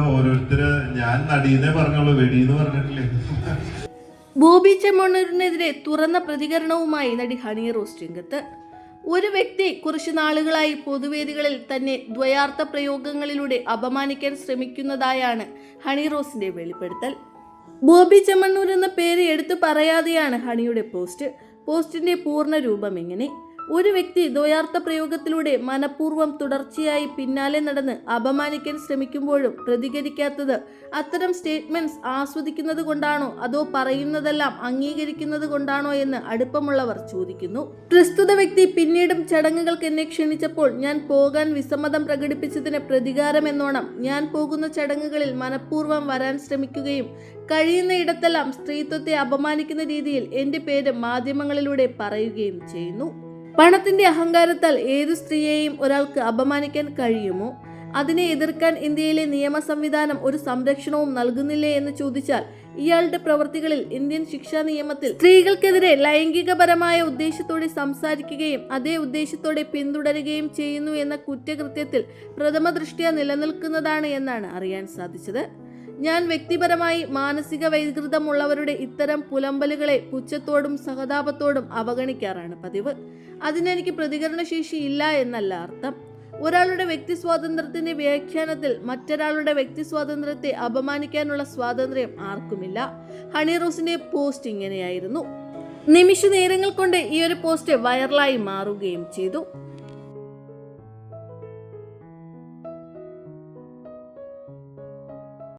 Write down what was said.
ഓരോരുത്തര് ഞാൻ നടീന്നേ പറഞ്ഞോളൂ, വെടിയെന്ന് പറഞ്ഞിട്ടില്ലേ. ബോബി ചെമ്മണ്ണൂരിനെതിരെ തുറന്ന പ്രതികരണവുമായി നടി ഹണി റോസ് രംഗത്ത്. ഒരു വ്യക്തി കുറച്ചു നാളുകളായി പൊതുവേദികളിൽ തന്നെ ദ്വയാർത്ഥ പ്രയോഗങ്ങളിലൂടെ അപമാനിക്കാൻ ശ്രമിക്കുന്നതായാണ് ഹണി റോസിന്റെ വെളിപ്പെടുത്തൽ. ബോബി ചെമ്മണ്ണൂർ എന്ന പേര് എടുത്തു പറയാതെയാണ് ഹണിയുടെ പോസ്റ്റിന്റെ പൂർണ്ണ രൂപം ഇങ്ങനെ: ഒരു വ്യക്തി ദ്വയാർത്ഥ പ്രയോഗത്തിലൂടെ മനഃപൂർവ്വം തുടർച്ചയായി പിന്നാലെ നടന്ന് അപമാനിക്കാൻ ശ്രമിക്കുമ്പോഴും പ്രതികരിക്കാത്തത് അത്തരം സ്റ്റേറ്റ്മെന്റ്സ് ആസ്വദിക്കുന്നത് കൊണ്ടാണോ അതോ പറയുന്നതെല്ലാം അംഗീകരിക്കുന്നത് കൊണ്ടാണോ എന്ന് അടുപ്പമുള്ളവർ ചോദിക്കുന്നു. പ്രസ്തുത വ്യക്തി പിന്നീടും ചടങ്ങുകൾക്ക് എന്നെ ക്ഷണിച്ചപ്പോൾ ഞാൻ പോകാൻ വിസമ്മതം പ്രകടിപ്പിച്ചതിന് പ്രതികാരമെന്നോണം ഞാൻ പോകുന്ന ചടങ്ങുകളിൽ മനഃപൂർവ്വം വരാൻ ശ്രമിക്കുകയും കഴിയുന്ന ഇടത്തെല്ലാം സ്ത്രീത്വത്തെ അപമാനിക്കുന്ന രീതിയിൽ എൻ്റെ പേര് മാധ്യമങ്ങളിലൂടെ പറയുകയും ചെയ്യുന്നു. പണത്തിന്റെ അഹങ്കാരത്താൽ ഏതു സ്ത്രീയെയും ഒരാൾക്ക് അപമാനിക്കാൻ കഴിയുമോ? അതിനെ എതിർക്കാൻ ഇന്ത്യയിലെ നിയമ സംവിധാനം ഒരു സംരക്ഷണവും നൽകുന്നില്ലേ എന്ന് ചോദിച്ചാൽ, ഇയാളുടെ പ്രവൃത്തികളിൽ ഇന്ത്യൻ ശിക്ഷാ നിയമത്തിൽ സ്ത്രീകൾക്കെതിരെ ലൈംഗികപരമായ ഉദ്ദേശത്തോടെ സംസാരിക്കുകയും അതേ ഉദ്ദേശത്തോടെ പിന്തുടരുകയും ചെയ്യുന്നു എന്ന കുറ്റകൃത്യത്തിൽ പ്രഥമ ദൃഷ്ട്യാ നിലനിൽക്കുന്നതാണ് എന്നാണ് അറിയാൻ സാധിച്ചത്. ഞാൻ വ്യക്തിപരമായി മാനസിക വൈകൃതമുള്ളവരുടെ ഇത്തരം പുലമ്പലുകളെ പുച്ഛത്തോടും സഹതാപത്തോടും അവഗണിക്കാറാണ് പതിവ്. അതിനെനിക്ക് പ്രതികരണശേഷി ഇല്ല എന്നല്ല അർത്ഥം. ഒരാളുടെ വ്യക്തി സ്വാതന്ത്ര്യത്തിന്റെ വ്യാഖ്യാനത്തിൽ മറ്റൊരാളുടെ വ്യക്തി സ്വാതന്ത്ര്യത്തെ അപമാനിക്കാനുള്ള സ്വാതന്ത്ര്യം ആർക്കുമില്ല. ഹണി റോസിന്റെ പോസ്റ്റ് ഇങ്ങനെയായിരുന്നു. നിമിഷ നേരങ്ങൾ കൊണ്ട് ഈ ഒരു പോസ്റ്റ് വൈറലായി മാറുകയും ചെയ്തു.